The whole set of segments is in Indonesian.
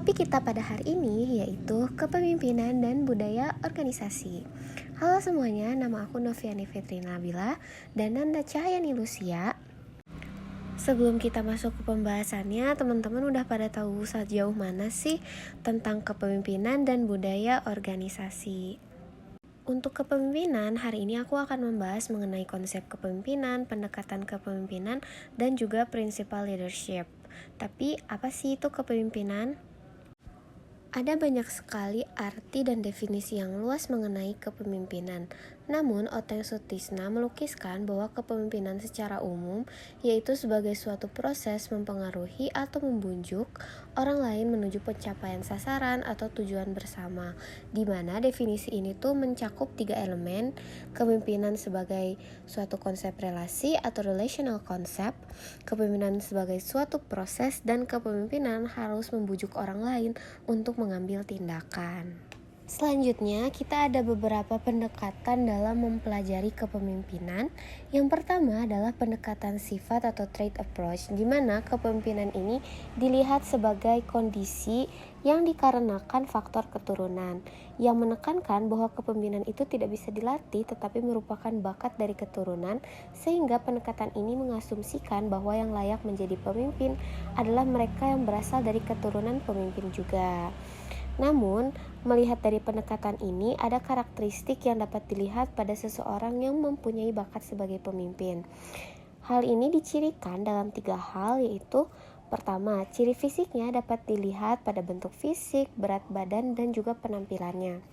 Topik kita pada hari ini yaitu kepemimpinan dan budaya organisasi. Halo semuanya, nama aku Noviani Fitri Nabila dan Nanda Cahyani Lucia. Sebelum kita masuk ke pembahasannya, teman-teman udah pada tahu sejauh mana sih tentang kepemimpinan dan budaya organisasi? Untuk kepemimpinan, hari ini aku akan membahas mengenai konsep kepemimpinan, pendekatan kepemimpinan, dan juga prinsipal leadership. Tapi apa sih itu kepemimpinan? Ada banyak sekali arti dan definisi yang luas mengenai kepemimpinan. Namun, Otteng Sutrisna melukiskan bahwa kepemimpinan secara umum yaitu sebagai suatu proses mempengaruhi atau membujuk orang lain menuju pencapaian sasaran atau tujuan bersama, di mana definisi ini tuh mencakup 3 elemen: kepemimpinan sebagai suatu konsep relasi atau relational concept, kepemimpinan sebagai suatu proses, dan kepemimpinan harus membujuk orang lain untuk mengambil tindakan. Selanjutnya, kita ada beberapa pendekatan dalam mempelajari kepemimpinan. Yang pertama adalah pendekatan sifat atau trait approach, di mana kepemimpinan ini dilihat sebagai kondisi yang dikarenakan faktor keturunan, yang menekankan bahwa kepemimpinan itu tidak bisa dilatih tetapi merupakan bakat dari keturunan, sehingga pendekatan ini mengasumsikan bahwa yang layak menjadi pemimpin adalah mereka yang berasal dari keturunan pemimpin juga. Namun, melihat dari pendekatan ini, ada karakteristik yang dapat dilihat pada seseorang yang mempunyai bakat sebagai pemimpin. Hal ini dicirikan dalam 3 hal, yaitu pertama, ciri fisiknya dapat dilihat pada bentuk fisik, berat badan, dan juga penampilannya.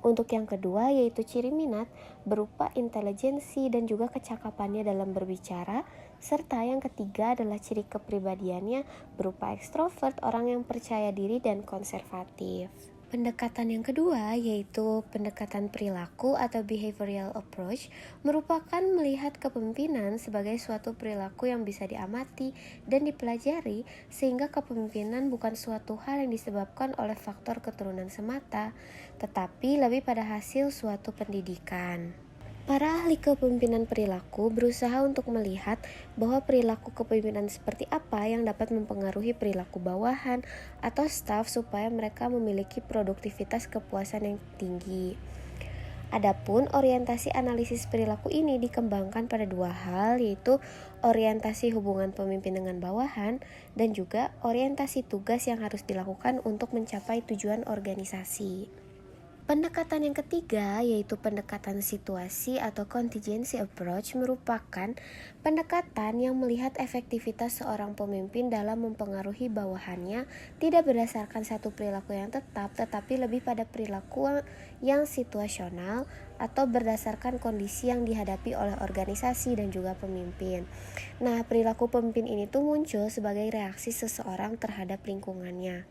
Untuk yang kedua yaitu ciri minat berupa intelijensi dan juga kecakapannya dalam berbicara, serta yang ketiga adalah ciri kepribadiannya berupa ekstrovert, orang yang percaya diri dan konservatif. Pendekatan yang kedua yaitu pendekatan perilaku atau behavioral approach, merupakan melihat kepemimpinan sebagai suatu perilaku yang bisa diamati dan dipelajari, sehingga kepemimpinan bukan suatu hal yang disebabkan oleh faktor keturunan semata, tetapi lebih pada hasil suatu pendidikan. Para ahli kepemimpinan perilaku berusaha untuk melihat bahwa perilaku kepemimpinan seperti apa yang dapat mempengaruhi perilaku bawahan atau staf supaya mereka memiliki produktivitas kepuasan yang tinggi. Adapun orientasi analisis perilaku ini dikembangkan pada 2 hal, yaitu orientasi hubungan pemimpin dengan bawahan dan juga orientasi tugas yang harus dilakukan untuk mencapai tujuan organisasi. Pendekatan yang ketiga yaitu pendekatan situasi atau contingency approach, merupakan pendekatan yang melihat efektivitas seorang pemimpin dalam mempengaruhi bawahannya tidak berdasarkan satu perilaku yang tetap, tetapi lebih pada perilaku yang situasional atau berdasarkan kondisi yang dihadapi oleh organisasi dan juga pemimpin. Nah, perilaku pemimpin ini tuh muncul sebagai reaksi seseorang terhadap lingkungannya.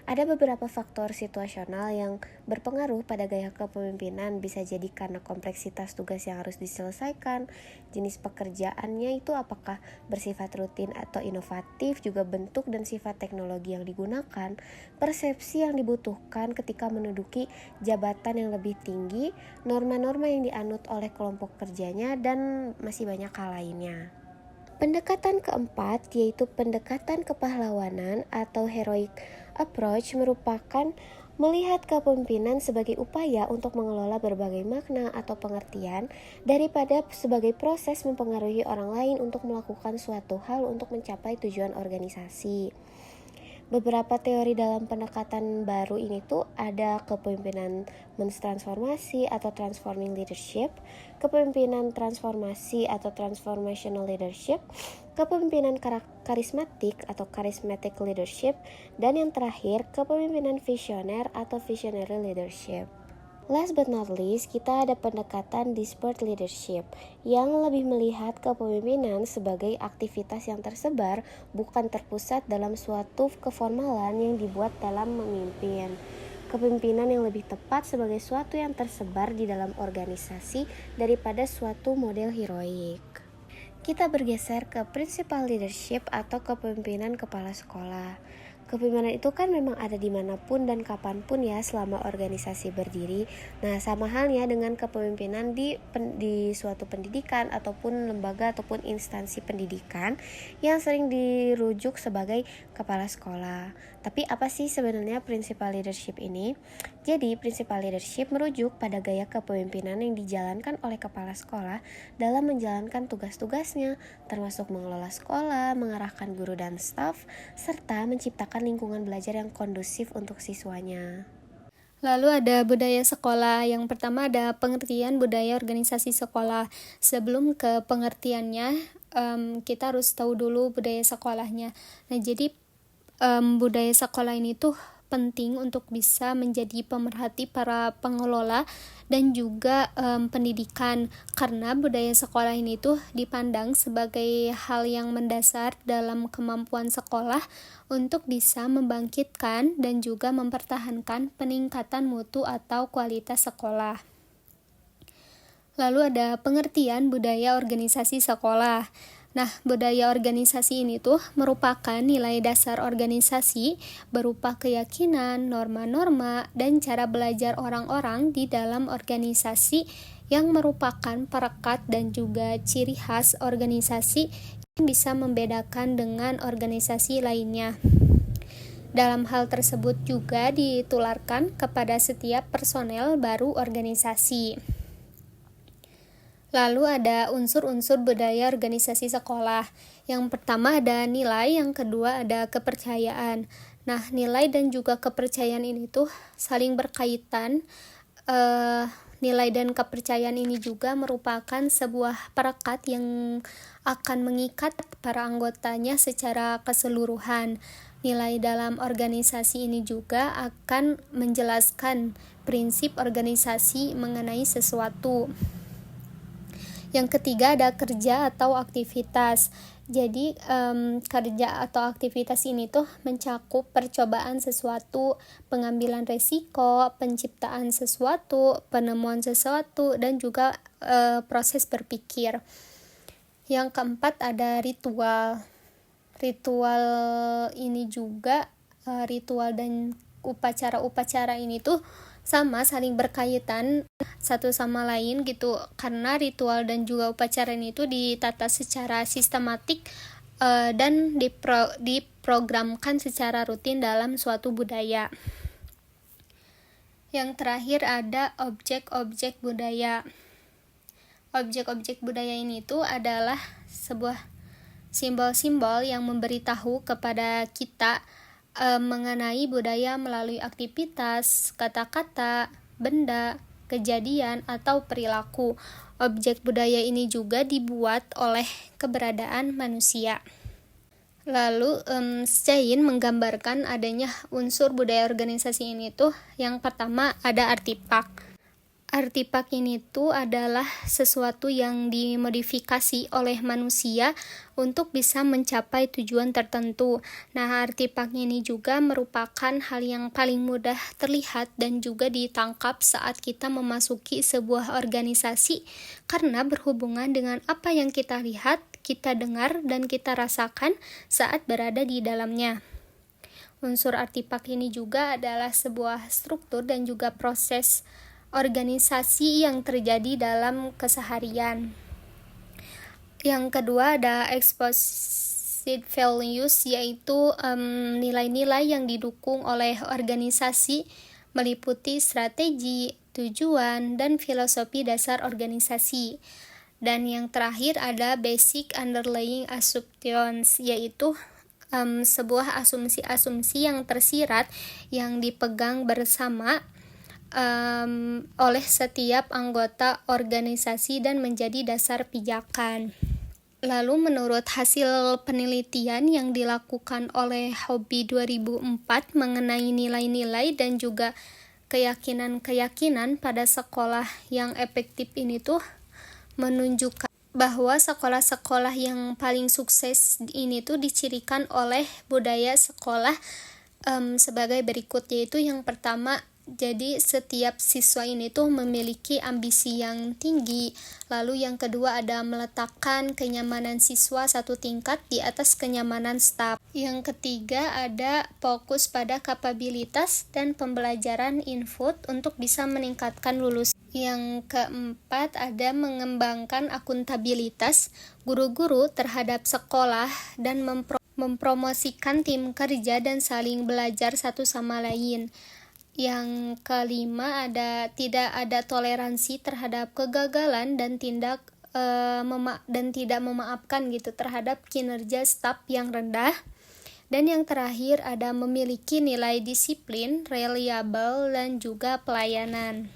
Ada beberapa faktor situasional yang berpengaruh pada gaya kepemimpinan, bisa jadi karena kompleksitas tugas yang harus diselesaikan, jenis pekerjaannya itu apakah bersifat rutin atau inovatif, juga bentuk dan sifat teknologi yang digunakan, persepsi yang dibutuhkan ketika menduduki jabatan yang lebih tinggi, norma-norma yang dianut oleh kelompok kerjanya, dan masih banyak hal lainnya. Pendekatan keempat yaitu pendekatan kepahlawanan atau heroic approach, merupakan melihat kepemimpinan sebagai upaya untuk mengelola berbagai makna atau pengertian daripada sebagai proses mempengaruhi orang lain untuk melakukan suatu hal untuk mencapai tujuan organisasi. Beberapa teori dalam pendekatan baru ini tuh ada kepemimpinan mentransformasi atau transforming leadership, kepemimpinan transformasi atau transformational leadership, kepemimpinan karismatik atau charismatic leadership, dan yang terakhir kepemimpinan visioner atau visionary leadership. Last but not least, kita ada pendekatan dispersed leadership yang lebih melihat kepemimpinan sebagai aktivitas yang tersebar, bukan terpusat dalam suatu keformalan yang dibuat dalam memimpin. Kepemimpinan yang lebih tepat sebagai suatu yang tersebar di dalam organisasi daripada suatu model heroik. Kita bergeser ke principal leadership atau kepemimpinan kepala sekolah. Kepemimpinan itu kan memang ada dimanapun dan kapanpun ya selama organisasi berdiri. Nah, sama halnya dengan kepemimpinan di suatu pendidikan ataupun lembaga ataupun instansi pendidikan yang sering dirujuk sebagai kepala sekolah. Tapi apa sih sebenarnya principal leadership ini? Jadi, principal leadership merujuk pada gaya kepemimpinan yang dijalankan oleh kepala sekolah dalam menjalankan tugas-tugasnya, termasuk mengelola sekolah, mengarahkan guru dan staf, serta menciptakan lingkungan belajar yang kondusif untuk siswanya. Lalu ada budaya sekolah. Yang pertama ada pengertian budaya organisasi sekolah. Sebelum ke pengertiannya, kita harus tahu dulu budaya sekolahnya. Nah, jadi budaya sekolah ini tuh penting untuk bisa menjadi pemerhati para pengelola dan juga pendidikan, karena budaya sekolah ini tuh dipandang sebagai hal yang mendasar dalam kemampuan sekolah untuk bisa membangkitkan dan juga mempertahankan peningkatan mutu atau kualitas sekolah. Lalu ada pengertian budaya organisasi sekolah. Nah, budaya organisasi ini tuh merupakan nilai dasar organisasi berupa keyakinan, norma-norma, dan cara belajar orang-orang di dalam organisasi yang merupakan perekat dan juga ciri khas organisasi yang bisa membedakan dengan organisasi lainnya. Dalam hal tersebut juga ditularkan kepada setiap personel baru organisasi. Lalu ada unsur-unsur budaya organisasi sekolah. Yang pertama ada nilai, yang kedua ada kepercayaan. Nah, nilai dan juga kepercayaan ini tuh saling berkaitan. Nilai dan kepercayaan ini juga merupakan sebuah perekat yang akan mengikat para anggotanya secara keseluruhan. Nilai dalam organisasi ini juga akan menjelaskan prinsip organisasi mengenai sesuatu. Yang ketiga ada kerja atau aktivitas. Jadi kerja atau aktivitas ini tuh mencakup percobaan sesuatu, pengambilan resiko, penciptaan sesuatu, penemuan sesuatu, dan juga proses berpikir. Yang keempat ada ritual. Ritual ini juga ritual dan upacara-upacara ini tuh sama, saling berkaitan satu sama lain gitu, karena ritual dan juga upacara ini tuh ditata secara sistematik dan diprogramkan secara rutin dalam suatu budaya. Yang terakhir ada objek-objek budaya. Objek-objek budaya ini tuh adalah sebuah simbol-simbol yang memberitahu kepada kita mengenai budaya melalui aktivitas, kata-kata, benda, kejadian, atau perilaku. Objek budaya ini juga dibuat oleh keberadaan manusia. Lalu Stein menggambarkan adanya unsur budaya organisasi ini tuh, yang pertama ada artipak. Artipak ini tuh adalah sesuatu yang dimodifikasi oleh manusia untuk bisa mencapai tujuan tertentu. Nah, artipak ini juga merupakan hal yang paling mudah terlihat dan juga ditangkap saat kita memasuki sebuah organisasi, karena berhubungan dengan apa yang kita lihat, kita dengar, dan kita rasakan saat berada di dalamnya. Unsur artipak ini juga adalah sebuah struktur dan juga proses organisasi yang terjadi dalam keseharian. Yang kedua ada exposed values, yaitu nilai-nilai yang didukung oleh organisasi, meliputi strategi, tujuan, dan filosofi dasar organisasi. Dan yang terakhir ada basic underlying assumptions, yaitu sebuah asumsi-asumsi yang tersirat yang dipegang bersama oleh setiap anggota organisasi dan menjadi dasar pijakan. Lalu menurut hasil penelitian yang dilakukan oleh Hobby 2004 mengenai nilai-nilai dan juga keyakinan-keyakinan pada sekolah yang efektif ini tuh menunjukkan bahwa sekolah-sekolah yang paling sukses ini tuh dicirikan oleh budaya sekolah sebagai berikut, yaitu yang pertama, jadi setiap siswa ini tuh memiliki ambisi yang tinggi. Lalu yang kedua ada meletakkan kenyamanan siswa satu tingkat di atas kenyamanan staf. Yang ketiga ada fokus pada kapabilitas dan pembelajaran input untuk bisa meningkatkan lulus. Yang keempat ada mengembangkan akuntabilitas guru-guru terhadap sekolah dan mempromosikan tim kerja dan saling belajar satu sama lain. Yang kelima, tidak ada toleransi terhadap kegagalan dan tidak memaafkan gitu terhadap kinerja staf yang rendah. Dan yang terakhir ada memiliki nilai disiplin, reliable, dan juga pelayanan.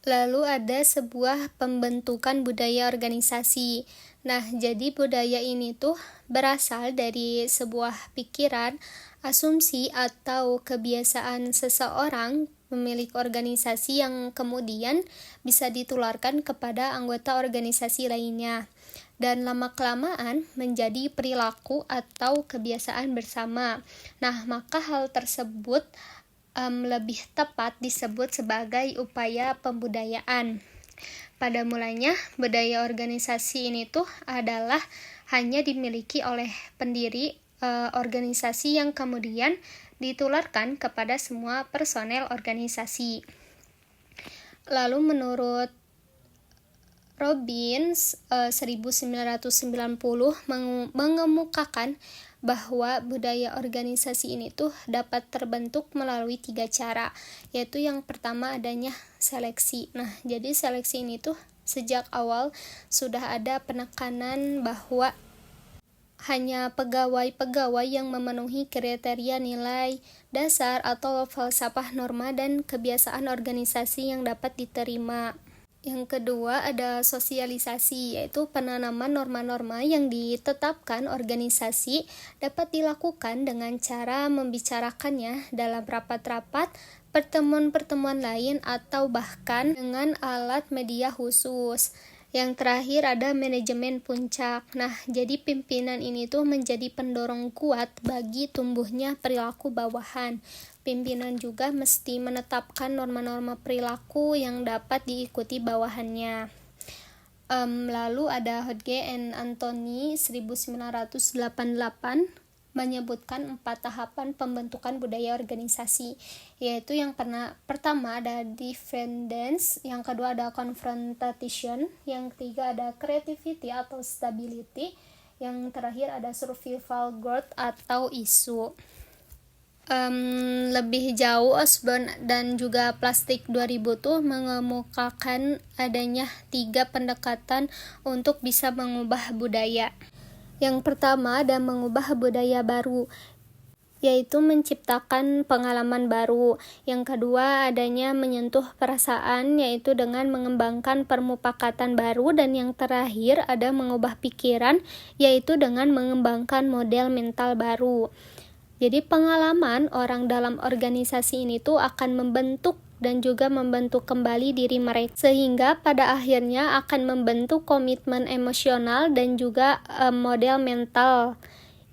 Lalu ada sebuah pembentukan budaya organisasi. Nah, jadi budaya ini tuh berasal dari sebuah pikiran, asumsi, atau kebiasaan seseorang pemilik organisasi yang kemudian bisa ditularkan kepada anggota organisasi lainnya. Dan lama-kelamaan menjadi perilaku atau kebiasaan bersama. Nah, maka hal tersebut lebih tepat disebut sebagai upaya pembudayaan. Pada mulanya, budaya organisasi ini tuh adalah hanya dimiliki oleh pendiri organisasi yang kemudian ditularkan kepada semua personel organisasi. Lalu menurut Robbins 1990 mengemukakan bahwa budaya organisasi ini tuh dapat terbentuk melalui 3 cara, yaitu yang pertama adanya seleksi. Nah, jadi seleksi ini tuh sejak awal sudah ada penekanan bahwa hanya pegawai-pegawai yang memenuhi kriteria nilai dasar atau falsafah norma dan kebiasaan organisasi yang dapat diterima. Yang kedua ada sosialisasi, yaitu penanaman norma-norma yang ditetapkan organisasi dapat dilakukan dengan cara membicarakannya dalam rapat-rapat, pertemuan-pertemuan lain, atau bahkan dengan alat media khusus. Yang terakhir ada manajemen puncak. Nah, jadi pimpinan ini tuh menjadi pendorong kuat bagi tumbuhnya perilaku bawahan. Pimpinan juga mesti menetapkan norma-norma perilaku yang dapat diikuti bawahannya. Lalu ada Hodge and Anthony 1988 menyebutkan 4 tahapan pembentukan budaya organisasi, yaitu yang pertama ada dependence, yang kedua ada confrontation, yang ketiga ada creativity atau stability, yang terakhir ada survival growth atau isu. Lebih jauh, Osborne dan juga Plastik 2000 tuh mengemukakan adanya 3 pendekatan untuk bisa mengubah budaya. Yang pertama ada mengubah budaya baru, yaitu menciptakan pengalaman baru. Yang kedua adanya menyentuh perasaan, yaitu dengan mengembangkan permufakatan baru. Dan yang terakhir ada mengubah pikiran, yaitu dengan mengembangkan model mental baru. Jadi pengalaman orang dalam organisasi ini tuh akan membentuk dan juga membentuk kembali diri mereka, sehingga pada akhirnya akan membentuk komitmen emosional dan juga model mental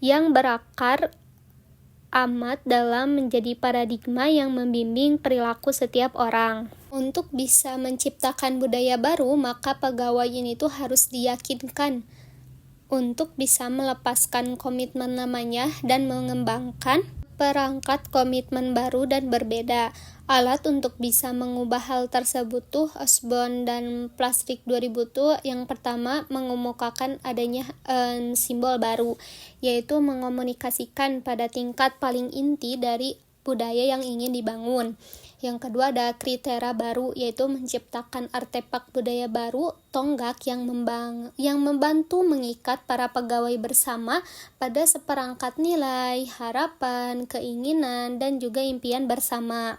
yang berakar amat dalam menjadi paradigma yang membimbing perilaku setiap orang. Untuk bisa menciptakan budaya baru, maka pegawai ini tuh harus diyakinkan untuk bisa melepaskan komitmen namanya dan mengembangkan perangkat komitmen baru dan berbeda. Alat untuk bisa mengubah hal tersebut tuh Osborne dan Plastik 2000 tuh yang pertama mengemukakan adanya simbol baru, yaitu mengomunikasikan pada tingkat paling inti dari budaya yang ingin dibangun. Yang kedua ada kriteria baru, yaitu menciptakan artefak budaya baru, tonggak yang membantu mengikat para pegawai bersama pada seperangkat nilai, harapan, keinginan, dan juga impian bersama.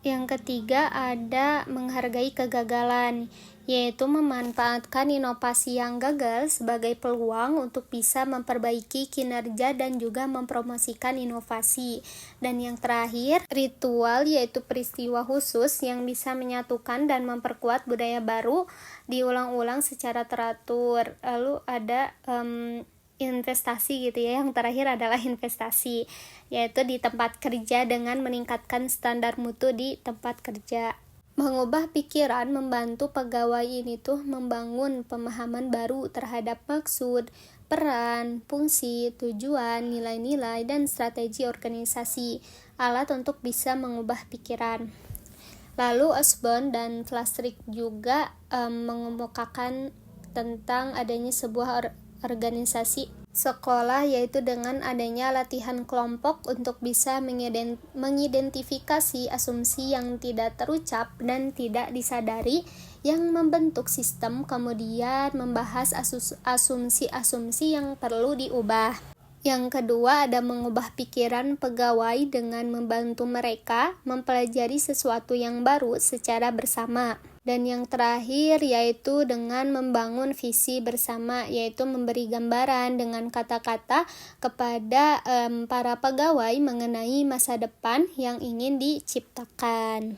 Yang ketiga ada menghargai kegagalan, yaitu memanfaatkan inovasi yang gagal sebagai peluang untuk bisa memperbaiki kinerja dan juga mempromosikan inovasi. Dan yang terakhir, ritual, yaitu peristiwa khusus yang bisa menyatukan dan memperkuat budaya baru diulang-ulang secara teratur. Lalu ada investasi gitu ya. Yang terakhir adalah investasi, yaitu di tempat kerja dengan meningkatkan standar mutu di tempat kerja. Mengubah pikiran membantu pegawai ini tuh membangun pemahaman baru terhadap maksud, peran, fungsi, tujuan, nilai-nilai, dan strategi organisasi. Alat untuk bisa mengubah pikiran. Lalu Osborne dan Plastik juga mengemukakan tentang adanya sebuah organisasi sekolah, yaitu dengan adanya latihan kelompok untuk bisa mengidentifikasi asumsi yang tidak terucap dan tidak disadari yang membentuk sistem, kemudian membahas asumsi-asumsi yang perlu diubah. Yang kedua, ada mengubah pikiran pegawai dengan membantu mereka mempelajari sesuatu yang baru secara bersama. Dan yang terakhir yaitu dengan membangun visi bersama, yaitu memberi gambaran dengan kata-kata kepada para pegawai mengenai masa depan yang ingin diciptakan.